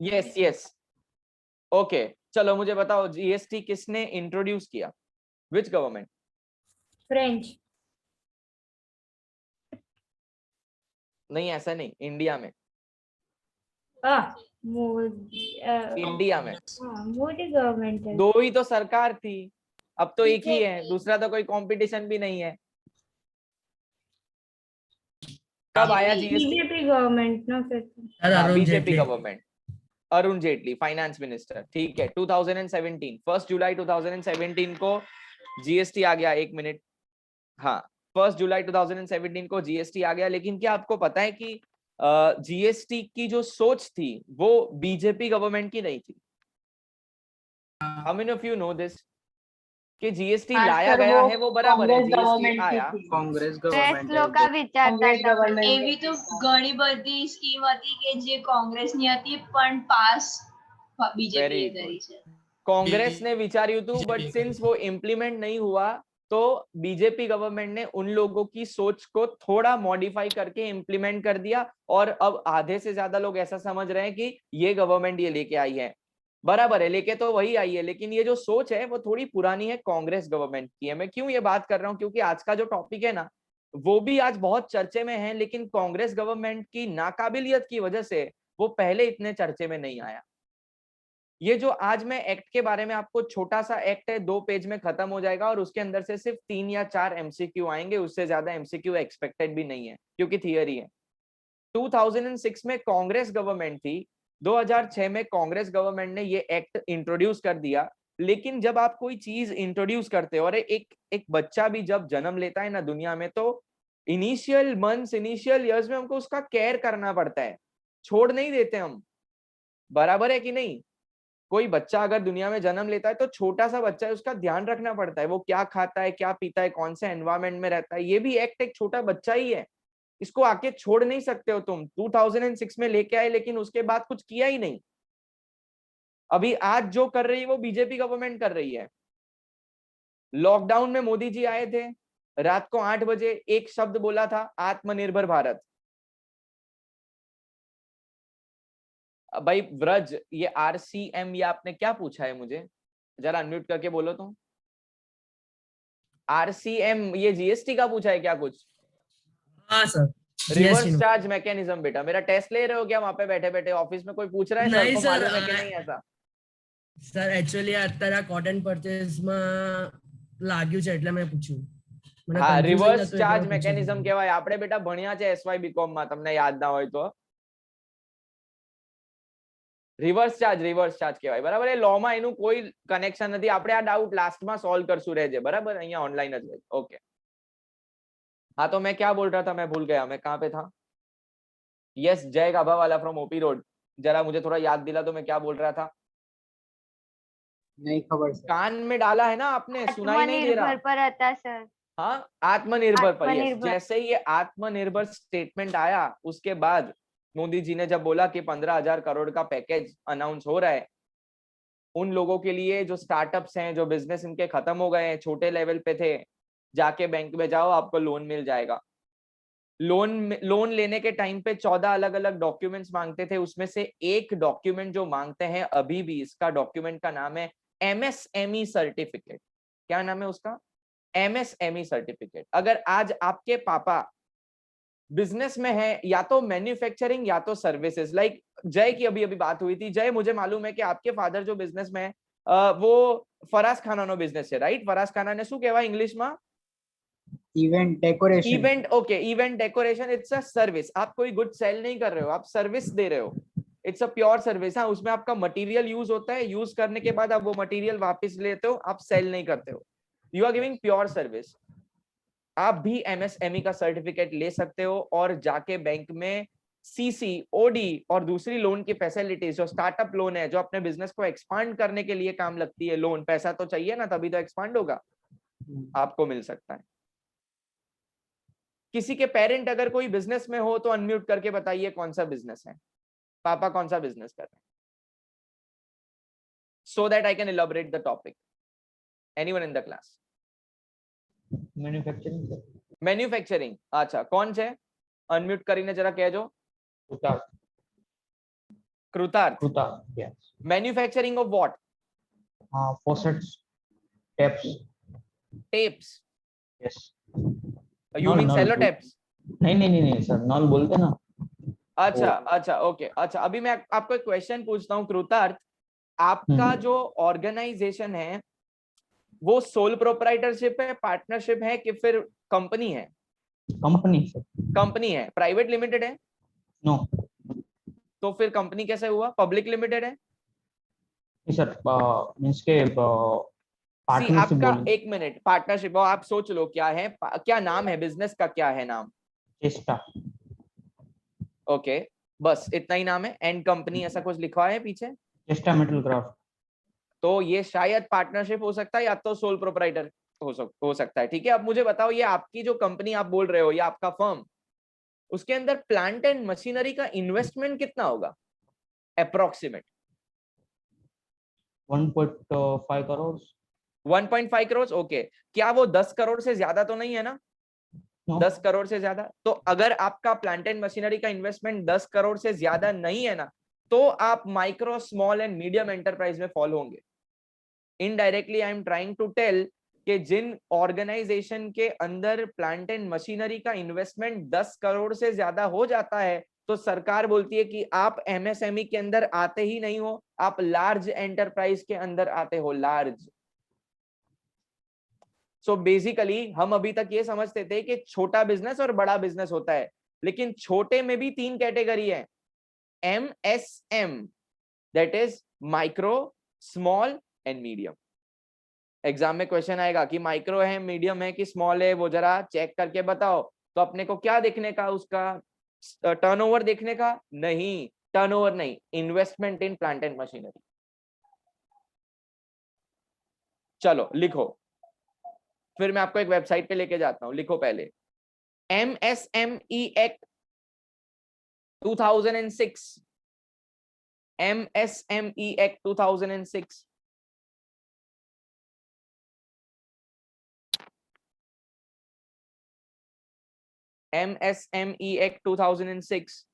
Yes yes, okay. चलो मुझे बताओ, जीएसटी किसने इंट्रोड्यूस किया? Which government? फ्रेंच। नहीं, ऐसा नहीं, इंडिया में। मोदी। इंडिया में मोदी गवर्नमेंट है। दो ही तो सरकार थी, अब तो एक ही है, दूसरा तो कोई कंपटीशन भी नहीं है। कब आया जीएसटी? बीजेपी गवर्नमेंट ना फिर तो। हाँ, Arun BJP Jaitley. Government, Arun Jaitley finance minister, ठीक है। 2017, 1 जुलाई 2017 को जीएसटी आ गया। एक मिनट, हाँ, 1 जुलाई 2017 को जीएसटी आ गया। लेकिन क्या आपको पता है कि जीएसटी की जो सोच थी वो बीजेपी गवर्नमेंट की नहीं थी? How many of you know this कि जीएसटी लाया गया है वो बराबर है, जीएसटी आया। कांग्रेस गवर्नमेंट લોકો વિચારતા कांग्रेस હતા गवर्नमेंट એવી તો ઘણી બધી સ્કીમ હતી કે જે કોંગ્રેસની હતી પણ પાસ બીજેપીએ વેરી કરી ગુડ। છે. कांग्रेस ने विचार्યું હતું, बट सिंस वो इम्प्लीमेंट नहीं हुआ तो बीजेपी गवर्नमेंट ने उन लोगों की सोच को थोड़ा मॉडिफाई करके इम्प्लीमेंट कर दिया। और अब आधे से ज्यादा लोग ऐसा समझ रहे हैं कि ये गवर्नमेंट ये लेके आई है। बराबर है, लेके तो वही आई है, लेकिन ये जो सोच है वो थोड़ी पुरानी है, कांग्रेस गवर्नमेंट की है। मैं क्यों ये बात कर रहा हूँ, क्योंकि आज का जो टॉपिक है ना वो भी आज बहुत चर्चे में है, लेकिन कांग्रेस गवर्नमेंट की नाकाबिलियत की वजह से वो पहले इतने चर्चे में नहीं आया। ये जो आज मैं एक्ट के बारे में आपको, छोटा सा एक्ट है, 2 पेज में खत्म हो जाएगा और उसके अंदर से सिर्फ 3 या 4 एमसीक्यू आएंगे, उससे ज्यादा एमसीक्यू एक्सपेक्टेड भी नहीं है क्योंकि थियरी है। 2006 में कांग्रेस गवर्नमेंट थी, 2006 में कांग्रेस गवर्नमेंट ने ये एक्ट इंट्रोड्यूस कर दिया। लेकिन जब आप कोई चीज इंट्रोड्यूस करते हो और एक बच्चा भी जब जन्म लेता है ना दुनिया में, तो इनिशियल मंथ्स, इनिशियल ईयर्स में हमको उसका केयर करना पड़ता है, छोड़ नहीं देते हम। बराबर है कि नहीं? कोई बच्चा अगर दुनिया में जन्म लेता है तो छोटा सा बच्चा है, उसका ध्यान रखना पड़ता है, वो क्या खाता है, क्या पीता है, कौन से एनवायरमेंट में रहता है। ये भी एक्ट एक छोटा बच्चा ही है, इसको आके छोड़ नहीं सकते हो तुम। 2006 में लेके आए लेकिन उसके बाद कुछ किया ही नहीं। अभी आज जो कर रही है वो बीजेपी गवर्नमेंट कर रही है। लॉकडाउन में मोदी जी आए थे, रात को 8 बजे एक शब्द बोला था, आत्मनिर्भर भारत। भाई व्रज, ये आरसीएम, ये आपने क्या पूछा है मुझे? जरा अनम्यूट करके बोलो तो। आरसीएम ये जीएसटी का पूछा है क्या कुछ? हाँ सर, रिवर्स चार्ज मैकेनिज्म। बेटा मेरा टेस्ट ले रहे हो क्या वहां पे बैठे बैठे? ऑफिस में कोई पूछ रहा है? सर को मालूम है कि नहीं ऐसा? સર એકચ્યુઅલી અત્યારે કોટન પરચેસમાં લાગ્યું છે એટલે મેં પૂછ્યું. મને હા, કન્ફ્યુઝન રિવર્સ હતું ચાર્જ એટલે મેકેનિઝમ કહેવાય। આપણે બેટા ભણ્યા છે એસવાય બીકોમ માં, તમને યાદ ના હોય તો। રિવર્સ ચાર્જ કહેવાય, બરાબર? એ લો માં એનું કોઈ કનેક્શન નથી। આપણે આ ડાઉટ લાસ્ટમાં સોલ્વ કરશું, રહેજે, બરાબર? અહીંયા ઓનલાइन જ રહેજે, ओके। हाँ, तो मैं क्या बोल रहा था, मैं भूल गया, मैं कहाँ पे था? यस, जय गाभा वाला फ्रॉम ओपी रोड। जरा मुझे थोड़ा याद दिला तो मैं क्या बोल रहा था? नहीं खबर सर। कान में डाला है ना आपने, सुनाई नहीं दे रहा? आत्मनिर्भर पर હતા सर। हाँ, आत्मनिर्भर पर। यस, आत्मनिर्भर। जैसे ये आत्मनिर्भर स्टेटमेंट आया उसके बाद मोदी जी ने जब बोला कि 15,000 करोड़ का पैकेज अनाउंस हो रहा है उन लोगों के लिए जो स्टार्टअप्स हैं, जो बिजनेस इनके खत्म हो गए हैं, छोटे लेवल पे थे, जाके बैंक में जाओ, आपको लोन मिल जाएगा। लोन लेने के टाइम पे 14 अलग अलग डॉक्यूमेंट्स मांगते थे। उसमें से एक डॉक्यूमेंट जो मांगते हैं अभी भी, इसका डॉक्यूमेंट का नाम है एमएसएमई सर्टिफिकेट। क्या नाम है उसका? MSME certificate. अगर आज आपके पापा बिजनेस में है, या तो मैन्युफैक्चरिंग या तो सर्विसेज, लाइक जय की अभी अभी बात हुई थी। जय, मुझे मालूम है कि आपके फादर जो बिजनेस में है वो फराज खाना नो बिजनेस है, राइट? फराज खाना ने શું કહેવાય ઇંગ્લિશમાં? Event decoration. Event, okay, event decoration. It's a service. आप कोई गुड सेल नहीं कर रहे हो, आप सर्विस दे रहे हो। It's a pure service. हाँ, उसमें आपका मटेरियल यूज होता है, यूज करने के बाद आप वो मटेरियल वापस लेते हो, आप सेल नहीं करते हो। You are giving pure service. आप भी एमएसएमई का सर्टिफिकेट ले सकते हो और जाके बैंक में सीसी, ओडी और दूसरी लोन की फैसिलिटीज, जो स्टार्टअप लोन है, जो अपने बिजनेस को एक्सपांड करने के लिए काम लगती है, लोन, पैसा तो चाहिए ना, तभी तो एक्सपांड होगा, आपको मिल सकता है। किसी के पेरेंट अगर कोई बिजनेस में हो तो अनम्यूट करके बताइए कौन सा बिजनेस है, पापा कौन सा बिजनेस कर रहे हैं, so that I can elaborate the topic. Anyone in the class? Manufacturing. Manufacturing, अच्छा, कौन છે? अनम्यूट કરીને જરા કહેજો। Krutarth, Kruta, yes. Manufacturing of what? Faucets, taps, taps, yes. You mean नल सेलो टेप्स? नहीं सर, नल बोलते ना। अच्छा वो- अच्छा, ओके, अच्छा। अभी मैं आपको एक क्वेश्चन पूछता हूँ कृतार्थ, आपका जो ऑर्गेनाइजेशन है वो सोल प्रोप्राइटरशिप है, पार्टनरशिप है कि फिर कंपनी है? Company sir. कंपनी है, प्राइवेट लिमिटेड है? नो तो फिर कंपनी कैसे हुआ? पब्लिक लिमिटेड है? सर, मीन्स के सी पार्टनरशिप आपका, बोल। एक मिनट, पार्टनरशिप, आप सोच लो क्या है, क्या नाम है बिजनेस का, क्या है नाम? चेस्टा। ओके, बस इतना ही नाम है, एंड कंपनी ऐसा कुछ लिखा है पीछे? चेस्टा मेटल क्राफ्ट। तो ये शायद पार्टनरशिप हो सकता है या तो सोल प्रोप्राइटर हो सकता है। ठीक है, अब मुझे बताओ, ये आपकी जो कंपनी आप बोल रहे हो, ये आपका फर्म, उसके अंदर प्लांट एंड मशीनरी का इन्वेस्टमेंट कितना होगा अप्रोक्सीमेट? 1.5 करोड़। 1.5 करोड़, ओके। क्या वो 10 करोड़ से ज्यादा तो नहीं है ना? No. 10 करोड़ से ज्यादा? तो अगर आपका प्लांट एंड मशीनरी का इन्वेस्टमेंट 10 करोड़ से ज्यादा नहीं है ना, तो आप micro, small and medium enterprise में फॉल होंगे। Indirectly I am trying to tell कि जिन ऑर्गेनाइजेशन के अंदर प्लांट एंड मशीनरी का इन्वेस्टमेंट 10 करोड़ से ज्यादा हो जाता है, तो सरकार बोलती है कि आप एमएसएमई के अंदर आते ही नहीं हो, आप लार्ज एंटरप्राइज के अंदर आते हो, लार्ज। सो बेसिकली हम अभी तक ये समझते थे कि छोटा बिजनेस और बड़ा बिजनेस होता है, लेकिन छोटे में भी 3 कैटेगरी है, MSM, that is micro, small and medium. Exam में क्वेश्चन आएगा कि माइक्रो है, मीडियम है कि स्मॉल है, वो जरा चेक करके बताओ। तो अपने को क्या देखने का, उसका टर्नओवर देखने का? नहीं, टर्नओवर नहीं, investment in plant and machinery. चलो लिखो, फिर मैं आपको एक वेबसाइट पे लेके जाता हूं, लिखो पहले MSME act 2006, MSME act 2006। MSME act 2006।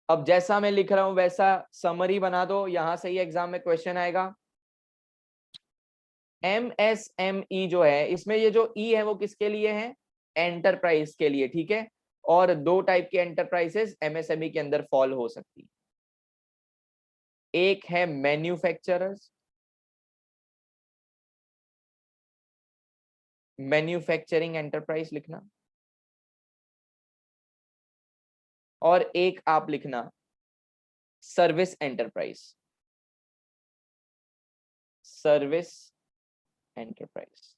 अब जैसा मैं लिख रहा हूं वैसा समरी बना दो, यहां से ही एग्जाम में क्वेश्चन आएगा। MSME जो है, इसमें ये जो ई है वो किसके लिए है? एंटरप्राइज के लिए, ठीक है। और 2 टाइप के एंटरप्राइजेस MSME के अंदर फॉल हो सकती, एक है मैन्युफैक्चरर्स, मैन्युफैक्चरिंग एंटरप्राइज लिखना, और एक आप लिखना सर्विस एंटरप्राइज, सर्विस एंटरप्राइज।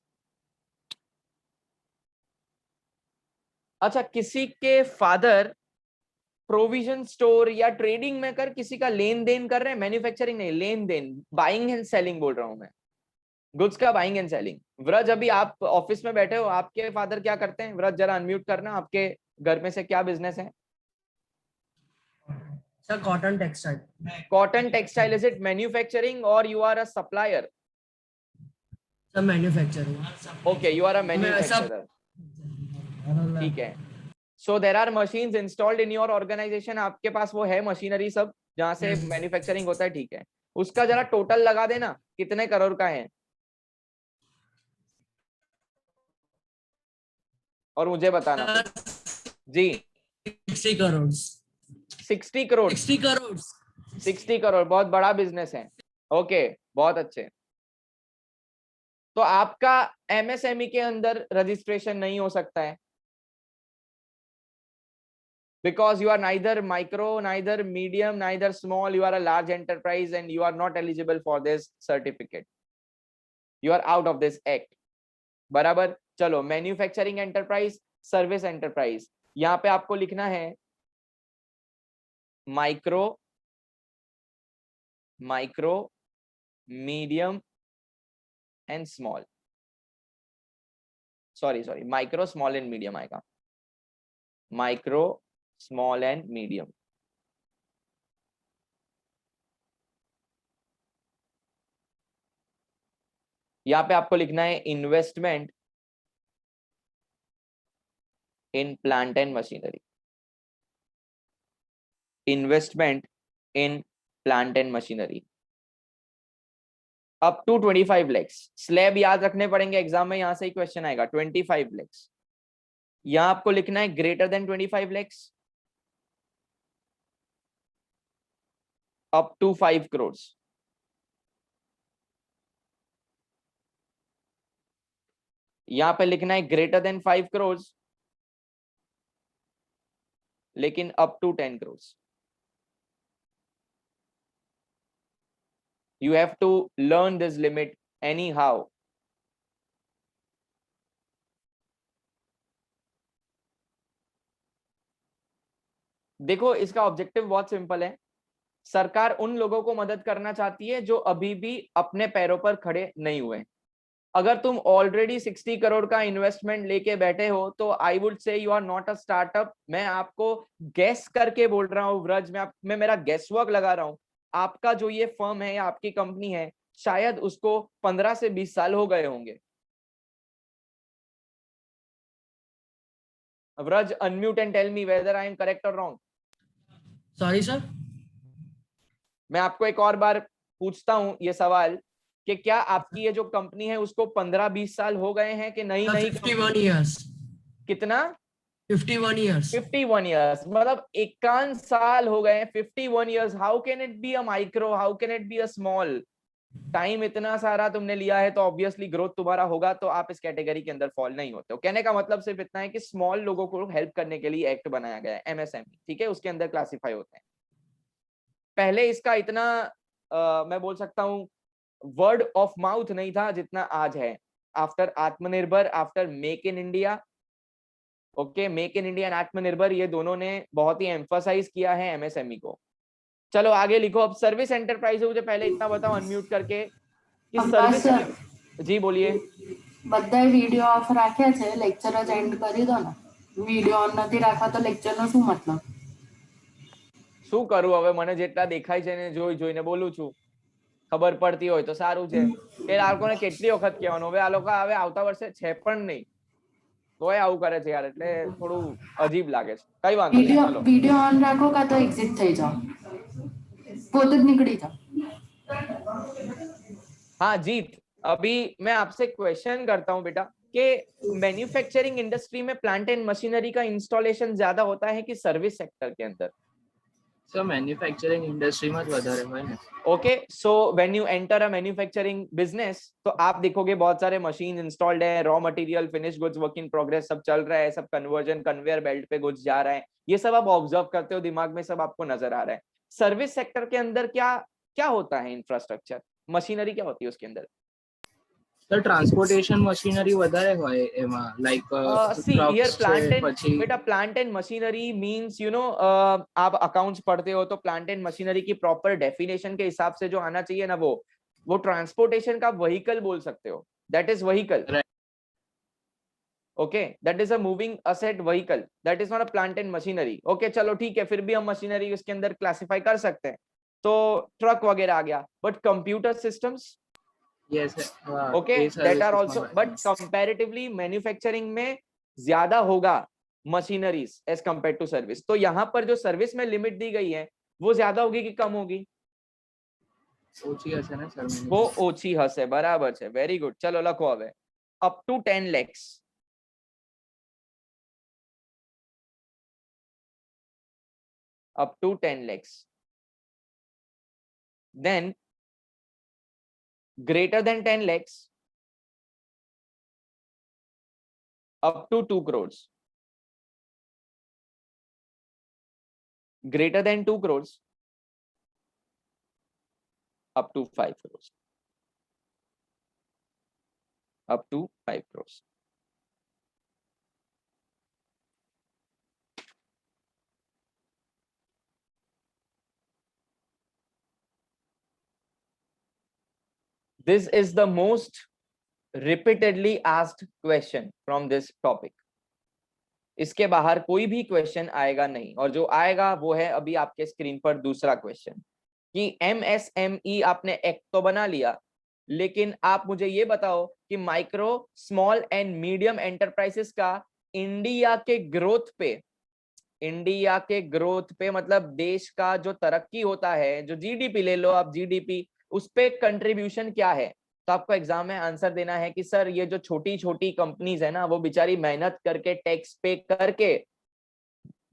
अच्छा, किसी के फादर प्रोविजन स्टोर या ट्रेडिंग में कर किसी का लेन देन कर रहे हैं, मैन्युफैक्चरिंग नहीं, लेन देन, बाइंग एंड सेलिंग बोल रहा हूं मैं, गुड्स का बाइंग एंड सेलिंग। व्रज, अभी आप ऑफिस में बैठे हो, आपके फादर क्या करते हैं? व्रज जरा अनम्यूट करना, आपके घर में से क्या बिजनेस है? Sir cotton textile. Cotton textile, is it manufacturing or you are a supplier? Sir manufacturing. Okay, you are a manufacturer, ठीक है। So there are machines installed in your organisation, आपके पास वो है मशीनरी सब जहां से मैन्युफैक्चरिंग होता है, ठीक है। उसका जरा टोटल लगा देना, कितने करोड़ का है, और मुझे बताना फिर। जी, 60 करोड़। 60 करोड़। 60 करोड़। 60 करोड़ बहुत बड़ा बिजनेस है, ओके, बहुत अच्छे। तो आपका MSME के अंदर रजिस्ट्रेशन नहीं हो सकता है, because you are neither micro, neither medium, neither small, you are a large enterprise and you are not eligible for this certificate, you are out of this act। बराबर। चलो, मैन्युफैक्चरिंग एंटरप्राइज, सर्विस एंटरप्राइज, यहां पे आपको लिखना है micro, micro, medium and small, sorry micro, small and medium आएगा, micro, small and medium. यहां पे आपको लिखना है investment in plant and machinery, investment in plant and machinery up to 25 lakhs. Slab याद रखने पड़ेंगे एग्जाम में, यहां से ही क्वेश्चन आएगा 25 lakhs. यहां आपको लिखना है greater than 25 lakhs up to 5 crores. यहां पे लिखना है greater than 5 crores लेकिन up to 10 crores. You have to learn this limit anyhow. देखो इसका ऑब्जेक्टिव बहुत सिंपल है. सरकार उन लोगों को मदद करना चाहती है जो अभी भी अपने पैरों पर खड़े नहीं हुए. अगर तुम ऑलरेडी 60 करोड़ का इन्वेस्टमेंट लेके बैठे हो तो I would say you are not a startup. मैं आपको गैस करके बोल रहा हूँ व्रज, मैं मेरा गैस वर्क लगा रहा हूँ. आपका जो ये फर्म है या आपकी कंपनी है शायद उसको 15 से 20 साल हो गए होंगे. Vraj, unmute and tell me whether I am correct और रॉन्ग. Sorry sir. मैं आपको एक और बार पूछता हूँ ये सवाल कि क्या आपकी ये जो कंपनी है उसको 15-20 साल हो गए हैं कि नहीं? 51 years. कितना? 51 years. 51 years, मतलब 51 साल हो गए हैं. 51 years, how can it be a micro, how can it be a small? Time इतना सारा तुमने लिया है तो ऑब्वियसली ग्रोथ तुम्हारा होगा, तो आप इस कैटेगरी के अंदर फॉल नहीं होते हो. कहने का मतलब सिर्फ इतना है कि स्मॉल लोगों को हेल्प करने के लिए एक्ट बनाया गया है एमएसएमई, ठीक है, उसके अंदर क्लासिफाई होते हैं. पहले इसका इतना मैं बोल सकता हूँ वर्ड ऑफ माउथ नहीं था जितना आज है. आफ्टर आत्मनिर्भर, after make in India, okay, make in India and आत्मनिर्भर, ये दोनों ने बहुत ही एम्फसाइज किया है एमएसएमई को. चलो आगे लिखो. अब सर्विस एंटरप्राइज है, मुझे पहले इतना बताओ अनम्यूट करके कि सर्विस. जी बोलिए. બધાય વિડિયો ઓફ રાખ્યા છે, લેક્ચર જ એન્ડ કરી દો ને. વિડિયો ઓન નથી રાખવા તો લેક્ચરનો શું મતલબ? શું કરું હવે, મને જેટલા દેખાય છે ને જોઈને બોલું છું. ખબર પડતી હોય તો સારું છે. કે આ લોકોને કેટલી વખત કહેવાનું, હવે આ લોકો હવે આવતા વર્ષે છે પણ નહીં તોય આવું કરે છે યાર, એટલે થોડું અજીબ લાગે છે. કઈ વાંધો નહીં, ચલો વિડિયો ઓન રાખો કા તો એક્ઝિટ થઈ જાઓ, પોતે જ નીકળી જાઓ. हाँ जीत, अभी मैं आपसे क्वेश्चन करता हूँ बेटा कि मैन्युफैक्चरिंग इंडस्ट्री में प्लांट एंड मशीनरी का इंस्टॉलेशन ज्यादा होता है कि सर्विस सेक्टर के अंदर? सर मैन्युफैक्चरिंग इंडस्ट्री में વધારે હોય ને. Okay, so when you enter a manufacturing business तो आप देखोगे बहुत सारे मशीन इंस्टॉल्ड है, raw material, finish goods, work in progress सब चल रहा है, सब कन्वर्जन कन्वेयर बेल्ट पे गुड्स जा रहा है. ये सब आप ऑब्जर्व करते हो, दिमाग में सब आपको नजर आ रहा है. सर्विस सेक्टर के अंदर क्या क्या होता है? इंफ्रास्ट्रक्चर, मशीनरी क्या होती है उसके अंदर? सर ट्रांसपोर्टेशन मशीनरी વધારે હોય એમાં, like see here plant and बेटा plant and machinery means you know, आप अकाउंट्स पढ़ते हो तो प्लांट एंड मशीनरी की प्रॉपर डेफिनेशन के हिसाब से जो आना चाहिए ना, वो ट्रांसपोर्टेशन का व्हीकल बोल सकते हो. That is vehicle. Okay, that is a moving asset vehicle, that is not a plant and machinery. Okay चलो ठीक है, फिर भी हम मशीनरी उसके अंदर क्लासिफाई कर सकते हैं. तो ट्रक वगैरह आ गया, but computer systems, yes okay, that are also, but comparatively manufacturing में ज्यादा होगा machineries as compare to service. तो यहाँ पर जो सर्विस में लिमिट दी गई है वो ज्यादा होगी कि कम होगी? ઓછી હશે ને સર? वो ओછી हसे, बराबर है, वेरी गुड. चलो लखो हवे up to 10 lakhs. up to 10 lakhs. Then greater than 10 lakhs up to 2 crores. Greater than 2 crores up to 5 crores. Up to 5 crores. This is the most repeatedly asked question from this topic. इसके बाहर कोई भी question आएगा नहीं, और जो आएगा वो है अभी आपके स्क्रीन पर दूसरा क्वेश्चन कि एमएसएमई आपने एक्ट तो बना लिया, लेकिन आप मुझे ये बताओ कि micro, small and medium enterprises का इंडिया के ग्रोथ पे इंडिया के ग्रोथ पे, मतलब देश का जो तरक्की होता है, जो जीडीपी ले लो आप, जीडीपी, उस पे कंट्रीब्यूशन क्या है? तो आपको एग्जाम में आंसर देना है कि सर ये जो छोटी छोटी कंपनीज है ना, वो बेचारी मेहनत करके टैक्स पे करके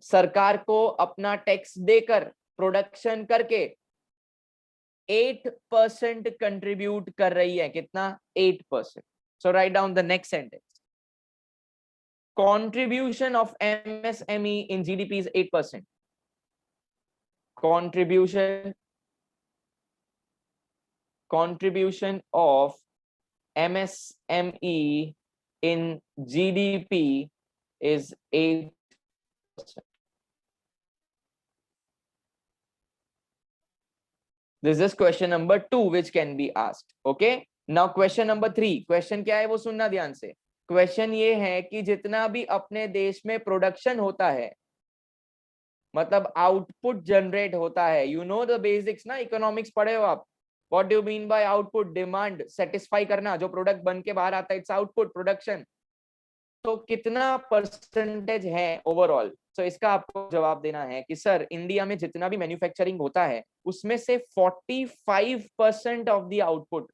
सरकार को अपना टैक्स देकर प्रोडक्शन करके 8% कंट्रीब्यूट कर रही है। कितना? 8%। So write down the next sentence. Contribution of MSME in GDP is 8%. Contribution of MSME in GDP is 8%. This is question number 2 which can be asked. Okay. Now question number 3. Question क्या है वो सुनना ध्यान से। Question ये है कि जितना भी अपने देश में प्रोडक्शन होता है, मतलब आउटपुट जनरेट होता है, यू नो द बेसिक्स ना, इकोनॉमिक्स पढ़े हो आप। What do you mean by output? Demand satisfy करना, जो प्रोडक्ट बन के बाहर आता है, इट्स आउटपुट, प्रोडक्शन। तो कितना परसेंटेज है ओवरऑल? सो इसका आपको जवाब देना है कि सर इंडिया में जितना भी मैन्युफैक्चरिंग होता है उसमें से 45% of the output,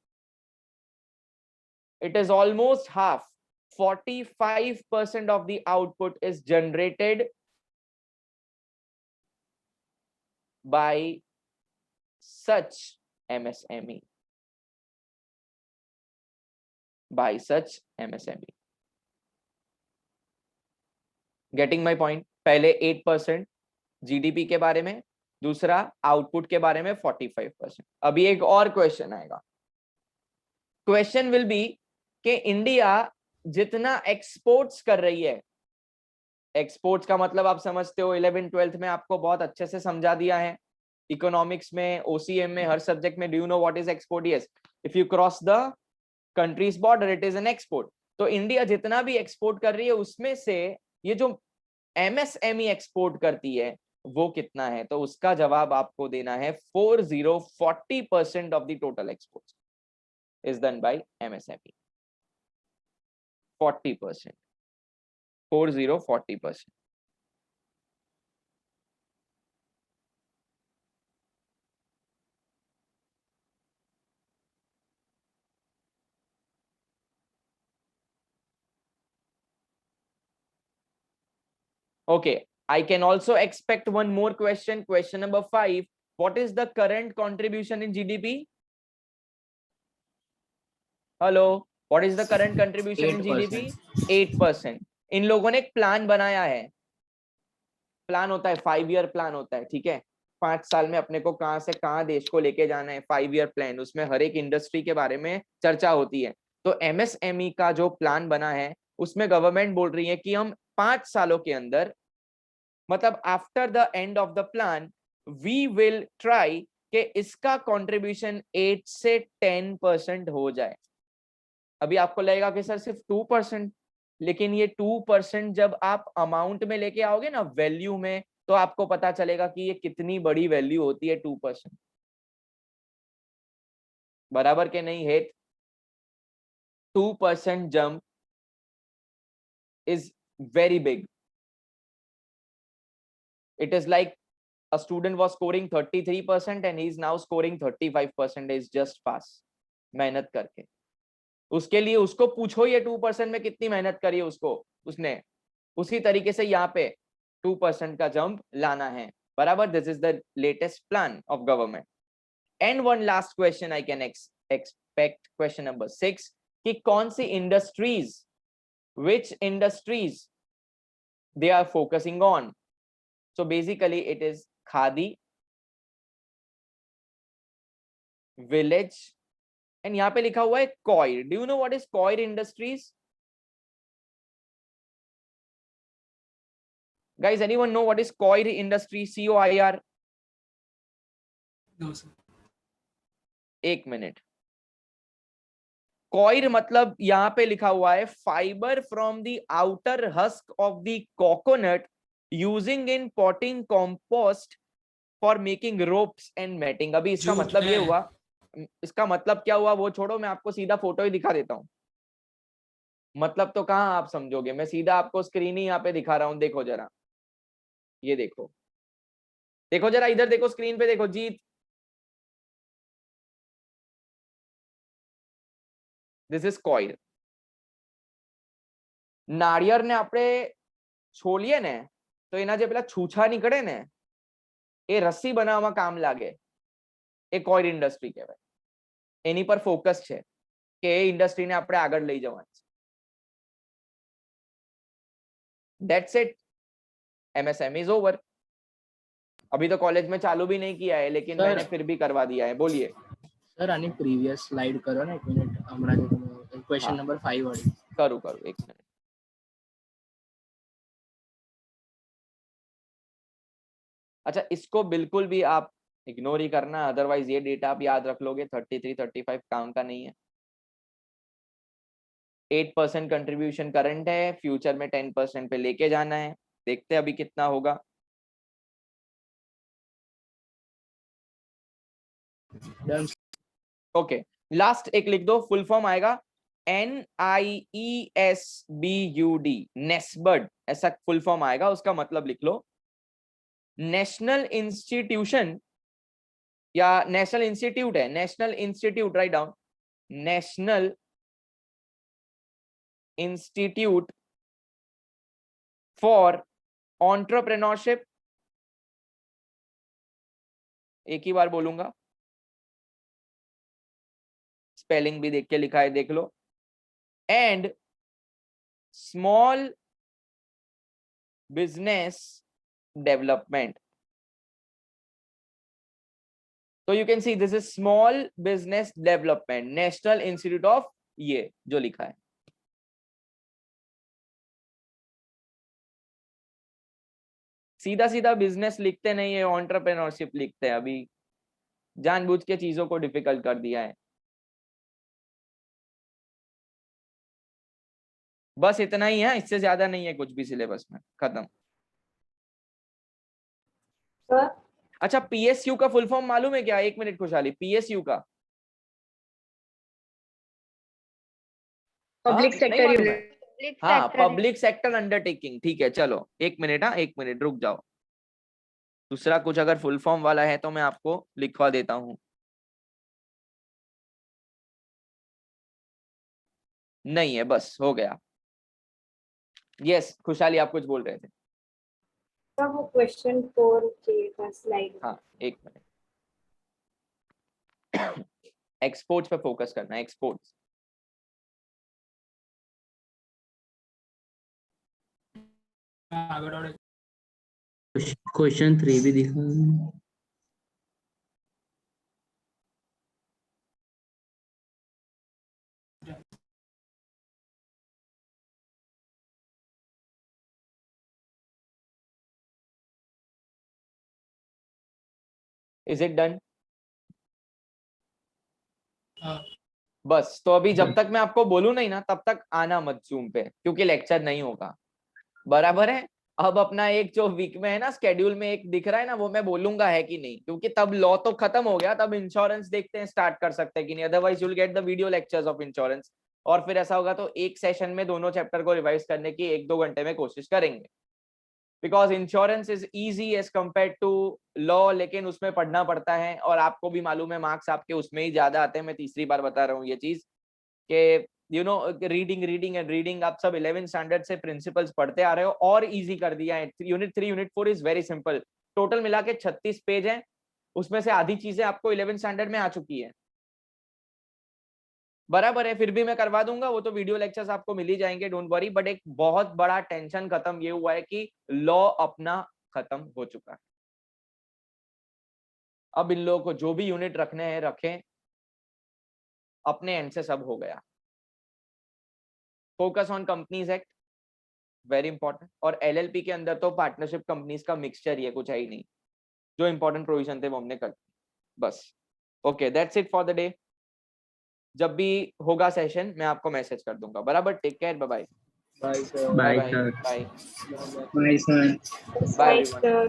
it is almost half, 45% of the output is generated by such MSME. By such MSME. Getting my point? पहले 8% जीडीपी के बारे में, दूसरा आउटपुट के बारे में 45%। अभी एक और क्वेश्चन आएगा। क्वेश्चन विल बी कि इंडिया जितना एक्सपोर्ट्स कर रही है, एक्सपोर्ट्स का मतलब आप समझते हो, 11th-12th में आपको बहुत अच्छे से समझा दिया है, इकोनॉमिक्स में, ओसीएम में, हर सब्जेक्ट में। Do you know what is export? Yes, if you cross the countries border it is an export. तो इंडिया जितना भी एक्सपोर्ट कर रही है उसमें से ये जो एमएसएमई एक्सपोर्ट करती है वो कितना है? तो उसका जवाब आपको देना है 40% of the total exports is done by MSME. 40%, 40%। Okay, I can also expect one more question. Question number 5. What is the current contribution in GDP? Hello, what is the current contribution in GDP? 8%. इन लोगों ने एक plan बनाया है। Plan होता है 5 year plan होता है, ठीक है, 5 साल में अपने को कहां से कहां देश को लेके जाना है, 5 ईयर प्लान। उसमें हर एक इंडस्ट्री के बारे में चर्चा होती है। तो एमएसएमई का जो प्लान बना है उसमें गवर्नमेंट बोल रही है कि हम 5 सालों के अंदर, मतलब after the end of the plan, we will try कि इसका कंट्रीब्यूशन 8 से 10% हो जाए। अभी आपको लगेगा कि सर सिर्फ 2%, लेकिन ये 2% जब आप अमाउंट में लेके आओगे ना, वैल्यू में, तो आपको पता चलेगा कि ये कितनी बड़ी वैल्यू होती है 2%। बराबर के नहीं हेत? 2% jump is very big. It is like a student was scoring 33% and he is now scoring 35%, is just pass, मेहनत करके। उसके लिए उसको पूछो ये 2% में कितनी मेहनत करी है उसने। उसी तरीके से यहाँ पे 2% का जंप लाना है। बराबर? This is the latest plan of government. And one last question I can expect, question number 6, कि कौन सी industries, which industries they are focusing on? So basically it is khadi, village, and यहाँ पे लिखा हुआ है coir. Do you know what is coir industries? Guys, anyone know what is coir industry? COIR? No, sir. एक मिनट। Coir मतलब यहाँ पे लिखा हुआ है fibre from the outer husk of the coconut using in potting compost for making ropes and matting. अभी इसका मतलब ये हुआ, इसका मतलब क्या हुआ वो छोड़ो, मैं आपको सीधा फोटो ही दिखा देता हूँ। मतलब तो कहाँ आप समझोगे, मैं सीधा आपको स्क्रीन ही यहाँ पे दिखा रहा हूँ, देखो जरा। ये देखो, देखो जरा इधर देखो, स्क्रीन पे देखो जीत, दिस इज कॉइल. નાળિયેરને આપણે છોલીએ ને તો એના જે પેલા છૂછા નીકળે ને એ રસ્સી બનાવવામાં કામ લાગે, એ કોઇલ ઇન્ડસ્ટ્રી કહેવાય. એની પર ફોકસ છે કે એ ઇન્ડસ્ટ્રીને આપણે આગળ લઈ જવાની છે. That's it. MSME is over. अभी तो कॉलेज में चालू भी नहीं किया है, लेकिन Sir. मैंने फिर भी करवा दिया है. बोलिए. સર આની પ્રીવિયસ સ્લાઇડ કરો ને, એક મિનિટ. હમણાં જે તમે ક્વેશ્ચન હા. નંબર 5 વાળી. करूँ करूँ एक मिनट. अच्छा, इसको बिल्कुल भी आप इग्नोर ही करना, अदरवाइज ये डेटा आप याद रख लोगे. 33-35 काम का नहीं है. 8% कंट्रीब्यूशन करंट है, फ्यूचर में 10% पे लेके जाना है. देखते हैं अभी कितना होगा. Done. ओके, लास्ट एक लिख दो, फुल फॉर्म आएगा NIESBUD, नेस्बड, ऐसा फुल फॉर्म आएगा. उसका मतलब लिख लो, नेशनल इंस्टीट्यूशन या नेशनल इंस्टीट्यूट है, national institute, write down, national institute for entrepreneurship. एक ही बार बोलूंगा, स्पेलिंग भी देख के लिखा है, देख लो. And small business development. तो you can see this is small business development, national institute of, ये जो लिखा है. सीधा सीधा बिजनेस लिखते नहीं है, एंटरप्रेन्योरशिप लिखते हैं. अभी जानबूझ के चीजों को डिफिकल्ट कर दिया है. बस इतना ही है, इससे ज्यादा नहीं है कुछ भी सिलेबस में. खत्म. सर अच्छा, पीएसयू का फुल फॉर्म मालूम है क्या? एक मिनट खुशहाली, पीएसयू का पब्लिक नहीं सेक्टर मालूम है? यूनिट. हाँ, पब्लिक सेक्टर अंडरटेकिंग. ठीक है, चलो एक मिनट, हाँ एक मिनट रुक जाओ. दूसरा कुछ अगर फुल फॉर्म वाला है तो मैं आपको लिखवा देता हूँ. नहीं है, बस हो गया. यस, खुशहाली आप कुछ बोल रहे थे. वो क्वेश्चन 4 के स्लाइड. हाँ एक मिनट. एक्सपोर्ट्स पे फोकस करना है, एक्सपोर्ट्स. क्वेश्चन 3 भी दिखा. Is it done? बस, तो अभी जब तक मैं आपको बोलूं नहीं ना, तब तक आना मत जूम पे, क्योंकि लेक्चर नहीं होगा. बराबर है. अब अपना एक जो वीक में है ना स्केड्यूल में एक दिख रहा है ना, वो मैं बोलूंगा है कि नहीं, क्योंकि तब लॉ तो खत्म हो गया, तब इंश्योरेंस देखते हैं स्टार्ट कर सकते हैं कि नहीं. Otherwise you will get the video lectures of insurance. और फिर ऐसा होगा तो एक सेशन में दोनों चैप्टर को रिवाइज करने की 1-2 घंटे में कोशिश करेंगे. Because insurance is easy as compare to law, लेकिन उसमें पढ़ना पड़ता है. और आपको भी मालूम है, मार्क्स आपके उसमें ही ज्यादा आते हैं. मैं तीसरी बार बता रहा हूँ ये चीज कि you know, reading reading and reading. आप सब 11th स्टैंडर्ड से प्रिंसिपल्स पढ़ते आ रहे हो, और इजी कर दिया है. Unit 3 unit 4 is very simple. Total मिला के 36 पेज हैं, उसमें से आधी चीजें आपको 11th स्टैंडर्ड में आ चुकी है. बराबर है. फिर भी मैं करवा दूंगा, वो तो वीडियो लेक्चर्स आपको मिल ही जाएंगे, डोंट वरी. बट एक बहुत बड़ा टेंशन खत्म ये हुआ है कि लॉ अपना खत्म हो चुका है. अब इन लोगों को जो भी यूनिट रखने हैं रखें, अपने एंड से सब हो गया. Focus on companies act, very important. और एलएलपी के अंदर तो पार्टनरशिप कंपनीज का मिक्सचर ही है, कुछ है ही नहीं. जो इंपॉर्टेंट प्रोविजन थे वो हमने कर दिए, बस. Okay, that's it for the day. जब भी होगा सेशन मैं आपको मैसेज कर दूंगा. बराबर. Take care. Bye bye. Bye, sir. Bye, bye sir. Bye Bye, sir. Bye. Right,